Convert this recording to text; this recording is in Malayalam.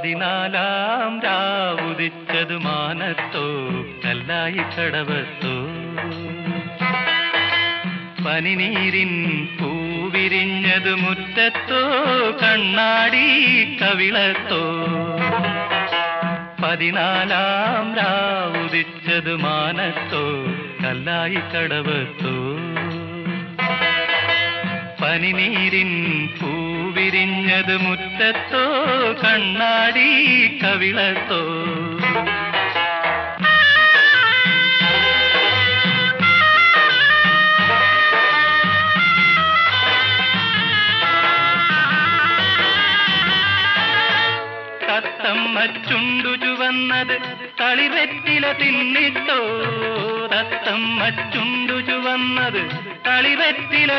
പതിനാലാം രാവുദിച്ചതു മാനത്തോ കല്ലായി കടവത്തോ പനിനീരിൻ പൂവിരിഞ്ഞതു മുറ്റത്തോ കണ്ണാടി കവിളത്തോ പതിനാലാം രാവുദിച്ചതു മാനത്തോ കല്ലായി കടവത്തോ പനിനീരിൻ പൂവിരിഞ്ഞതു മുറ്റത്തോ കണ്ണാടി കവിളത്തോ തത്തമ്മ ചുണ്ടു ചുവന്നത് തളിവെറ്റില തിന്നിട്ടോ തത്തമ്മ ചുണ്ടു ചുവന്നത് തളിവെറ്റില